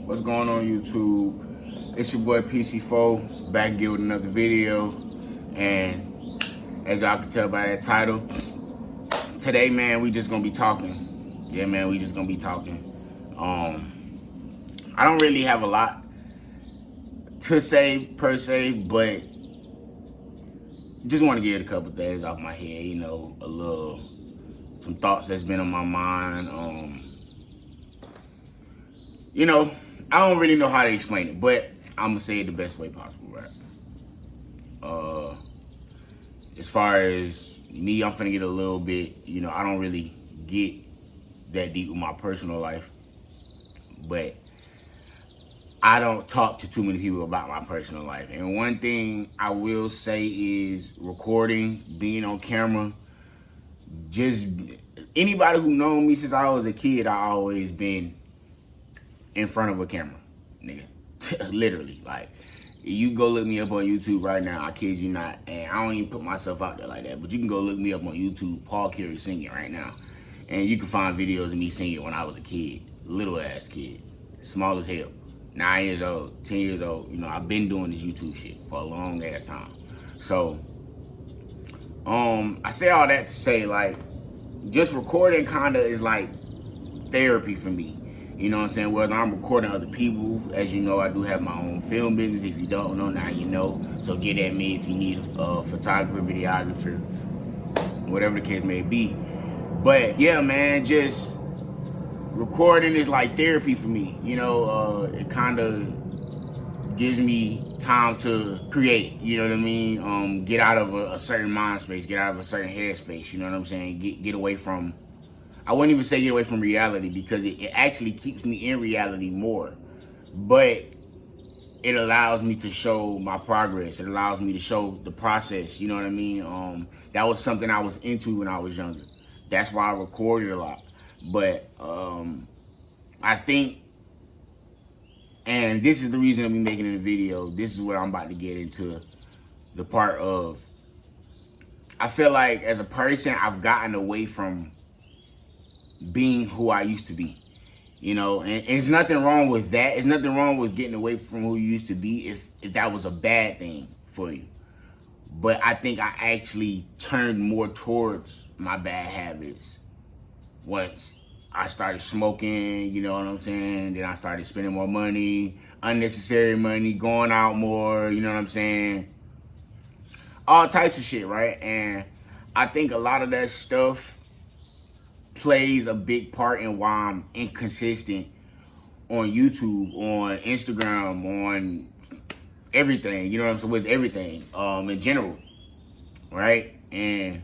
What's going on YouTube? It's your boy PC4 back again with another video, and as y'all can tell by that title, today, man, we just gonna be talking. Yeah, man, we just gonna be talking. I don't really have a lot to say per se, but just want to get a couple things off my head. Some thoughts that's been on my mind. I don't really know how to explain it, but I'm gonna say it the best way possible, right? As far as me, I'm finna get a little bit, I don't really get that deep with my personal life, but I don't talk to too many people about my personal life. And one thing I will say is recording, being on camera, just anybody who known me since I was a kid, I always been in front of a camera, nigga. Literally, like, you go look me up on YouTube right now, I kid you not, and I don't even put myself out there like that, but you can go look me up on YouTube, Paul Carey singing right now, and you can find videos of me singing when I was a kid, little ass kid, small as hell, 9 years old, 10 years old. I've been doing this YouTube shit for a long ass time. So, I say all that to say, like, just recording kinda is like therapy for me. You know what I'm saying? Whether I'm recording other people, as you know, I do have my own film business. If you don't know, now you know. So get at me if you need a photographer, videographer, whatever the case may be. But yeah, man, just recording is like therapy for me. It kind of gives me time to create. You know what I mean? Get out of a certain mind space, get out of a certain head space. You know what I'm saying? Get away from. I wouldn't even say get away from reality, because it actually keeps me in reality more. But it allows me to show my progress. It allows me to show the process. You know what I mean? That was something I was into when I was younger. That's why I recorded a lot. But I think, and this is the reason I'm making the video, this is where I'm about to get into the part of, I feel like as a person, I've gotten away from being who I used to be, and there's nothing wrong with that. There's nothing wrong with getting away from who you used to be if that was a bad thing for you. But I think I actually turned more towards my bad habits once I started smoking, you know what I'm saying? Then I started spending more money, unnecessary money, going out more, you know what I'm saying? All types of shit, right? And I think a lot of that stuff plays a big part in why I'm inconsistent on YouTube, on Instagram, on everything, you know what I'm saying, with everything, in general, right? And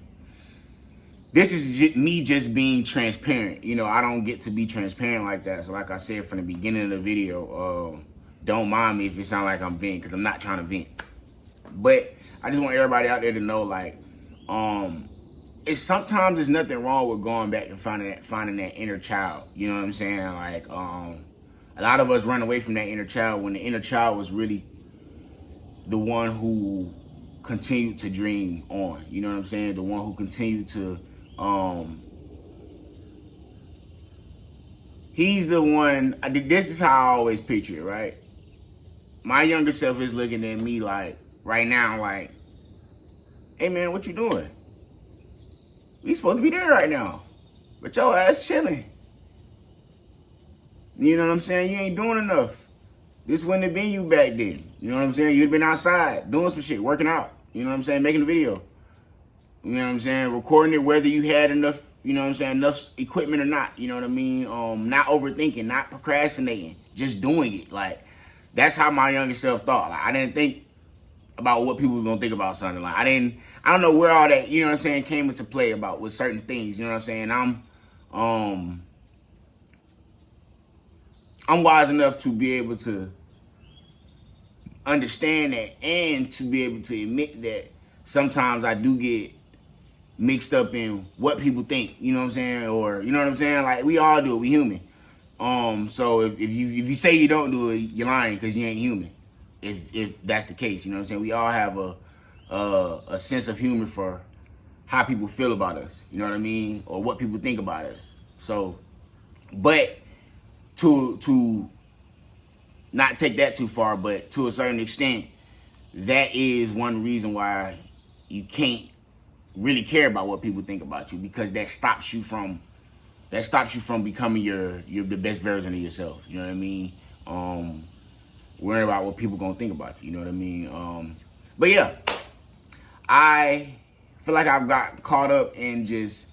this is me just being transparent. I don't get to be transparent like that. So like I said from the beginning of the video, don't mind me if it sounds like I'm venting, because I'm not trying to vent. But I just want everybody out there to know, like, sometimes there's nothing wrong with going back and finding that inner child. You know what I'm saying? Like, a lot of us run away from that inner child when the inner child was really the one who continued to dream on. You know what I'm saying? The one who continued to, he's the one. This is how I always picture it, right? My younger self is looking at me like, right now, like, hey man, what you doing? We supposed to be there right now, but your ass chilling. You know what I'm saying? You ain't doing enough. This wouldn't have been you back then. You know what I'm saying? You'd have been outside doing some shit, working out. You know what I'm saying? Making a video. You know what I'm saying? Recording it, whether you had enough, you know what I'm saying, enough equipment or not. You know what I mean? Not overthinking, not procrastinating, just doing it. Like, that's how my younger self thought. Like, I didn't think about what people was gonna think about something. Like, I don't know where all that, you know what I'm saying, came into play about with certain things, you know what I'm saying? I'm wise enough to be able to understand that, and to be able to admit that sometimes I do get mixed up in what people think, you know what I'm saying? Or, you know what I'm saying? Like, we all do it, we human. So if you say you don't do it, you're lying, because you ain't human. If that's the case, you know what I'm saying? We all have a sense of humor for how people feel about us, you know what I mean? Or what people think about us. So, but to not take that too far, but to a certain extent, that is one reason why you can't really care about what people think about you, because that stops you from becoming your the best version of yourself. You know what I mean? Worrying about what people gonna think about you. You know what I mean? But yeah, I feel like I've got caught up in this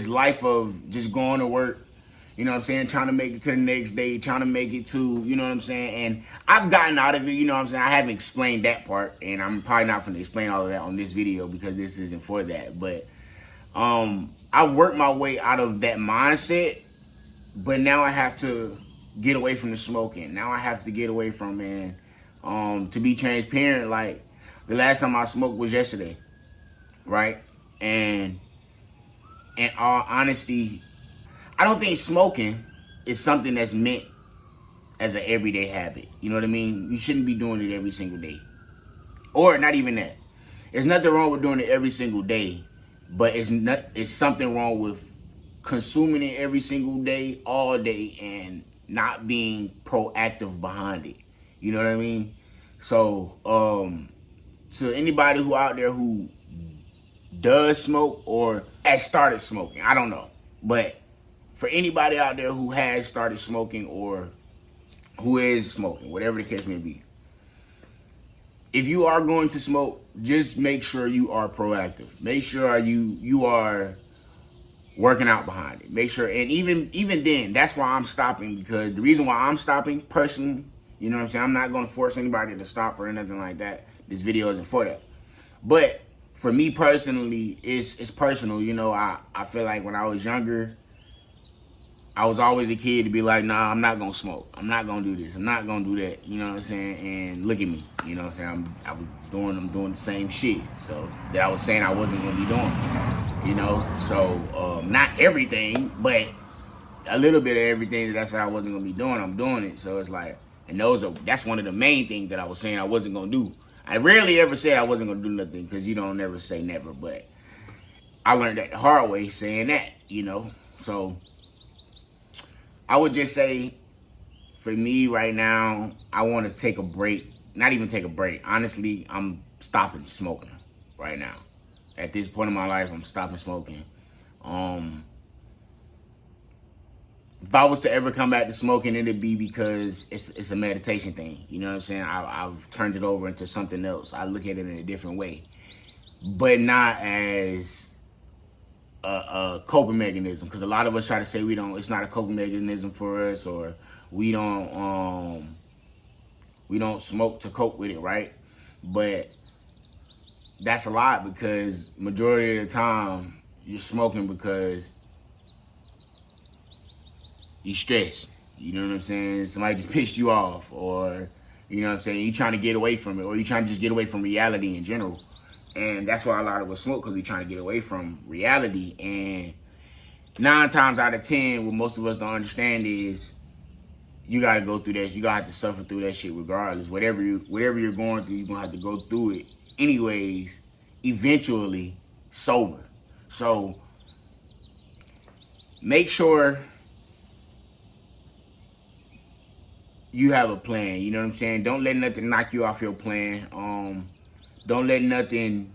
life of just going to work, you know what I'm saying, trying to make it to the next day, trying to make it to, you know what I'm saying, and I've gotten out of it, you know what I'm saying. I haven't explained that part, and I'm probably not going to explain all of that on this video because this isn't for that, but I've worked my way out of that mindset, but now I have to get away from the smoking. Now I have to get away from, man, to be transparent, like, the last time I smoked was yesterday, right? And in all honesty, I don't think smoking is something that's meant as an everyday habit. You know what I mean? You shouldn't be doing it every single day. Or not even that. There's nothing wrong with doing it every single day, but it's something wrong with consuming it every single day, all day, and not being proactive behind it. You know what I mean? So, to anybody who out there who does smoke or has started smoking, I don't know. But for anybody out there who has started smoking or who is smoking, whatever the case may be, if you are going to smoke, just make sure you are proactive. Make sure you are working out behind it. Make sure, and even then, that's why I'm stopping, because the reason why I'm stopping personally, you know what I'm saying, I'm not going to force anybody to stop or anything like that. This video isn't for that. But for me personally, it's personal. You know, I feel like when I was younger, I was always a kid to be like, nah, I'm not gonna smoke. I'm not gonna do this. I'm not gonna do that. You know what I'm saying? And look at me. You know what I'm saying? I'm doing the same shit. So that I was saying I wasn't gonna be doing. You know? So not everything, but a little bit of everything that I said I wasn't gonna be doing, I'm doing it. So it's like, and that's one of the main things that I was saying I wasn't gonna do. I rarely ever said I wasn't gonna do nothing, because you don't never say never, but I learned that the hard way saying that, you know. So I would just say, for me right now, I want to take a break. Not even take a break. Honestly, I'm stopping smoking right now. At this point in my life, I'm stopping smoking. If I was to ever come back to smoking, it'd be because it's a meditation thing. You know what I'm saying? I've turned it over into something else. I look at it in a different way, but not as a coping mechanism, because a lot of us try to say it's not a coping mechanism for us, or we don't smoke to cope with it, right? But that's a lot, because majority of the time you're smoking because you're stressed. You know what I'm saying? Somebody just pissed you off, or you know what I'm saying, you trying to get away from it, or you trying to just get away from reality in general. And that's why a lot of us smoke, because we're trying to get away from reality. And 9 times out of 10, what most of us don't understand is you got to go through that. You got to have to suffer through that shit regardless. Whatever you're going through, you're going to have to go through it anyways, eventually sober. So make sure you have a plan. You know what I'm saying? Don't let nothing knock you off your plan. Don't let nothing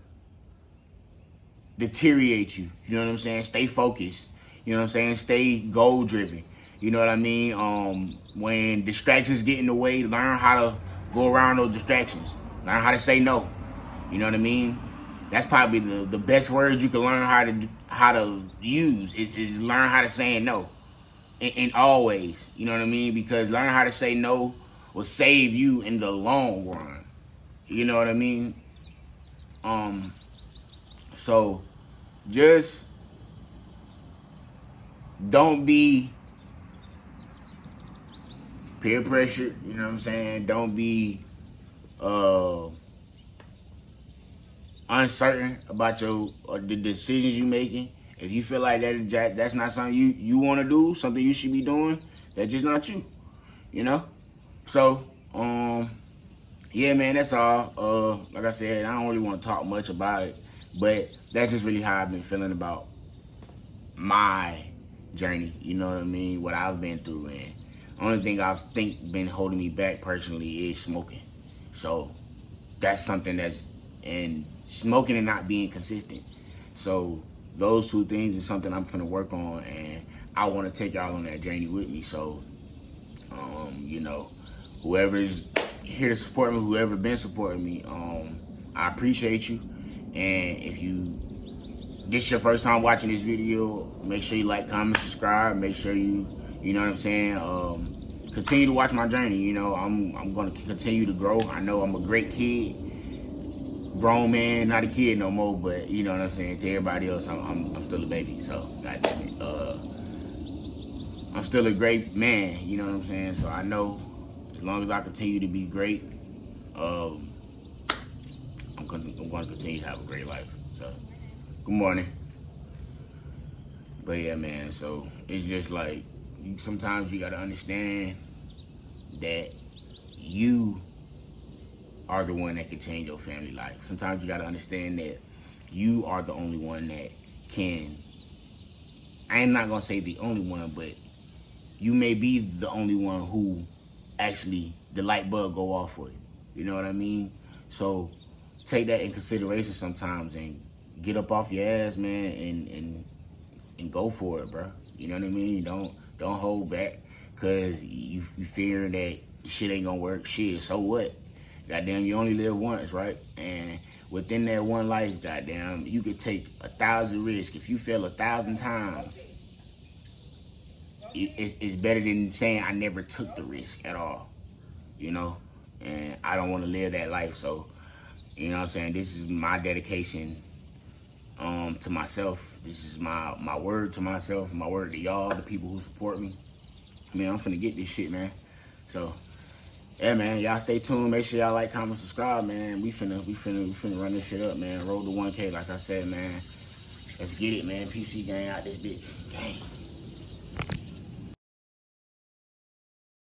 deteriorate you. You know what I'm saying? Stay focused. You know what I'm saying? Stay goal driven. You know what I mean? When distractions get in the way, learn how to go around those distractions. Learn how to say no. You know what I mean? That's probably the best word you can learn how to use is learn how to say no. In all ways. You know what I mean? Because learning how to say no will save you in the long run. You know what I mean? So just don't be peer pressured, you know what I'm saying? Don't be uncertain about the decisions you're making. If you feel like that's not something you want to do, something you should be doing, that's just not you, you know? So, yeah, man, that's all. Like I said, I don't really want to talk much about it, but that's just really how I've been feeling about my journey. You know what I mean? What I've been through, and only thing I've think been holding me back personally is smoking. So that's something that's and smoking and not being consistent. So those two things is something I'm finna work on, and I want to take y'all on that journey with me. So, you know, whoever's here to support me, whoever been supporting me, I appreciate you. And if this is your first time watching this video, make sure you like, comment, subscribe. Make sure you know what I'm saying. Continue to watch my journey. You know, I'm gonna continue to grow. I know I'm a great kid, grown man, not a kid no more. But you know what I'm saying. To everybody else, I'm still a baby. So goddamn it, I'm still a great man. You know what I'm saying. So I know as long as I continue to be great, I'm gonna continue to have a great life. So good morning. But yeah, man. So it's just like sometimes you gotta understand that you are the one that can change your family life. Sometimes you gotta understand that you are the only one that can. I am not gonna say the only one, but you may be the only one who actually the light bulb go off for you. You know what I mean? So take that in consideration sometimes and get up off your ass, man, and go for it, bro. You know what I mean? Don't hold back, cause you fear that shit ain't gonna work. Shit, so what? Goddamn, you only live once, right? And within that one life, goddamn, you could take 1,000 risks. If you fail 1,000 times, it's better than saying I never took the risk at all. You know, and I don't want to live that life. So, you know what I'm saying? This is my dedication to myself. This is my word to myself, my word to y'all, the people who support me. Man, I'm finna get this shit, man. So, yeah, man, y'all stay tuned. Make sure y'all like, comment, subscribe, man. We finna run this shit up, man. Roll to 1K, like I said, man. Let's get it, man. PC gang out this bitch. Gang.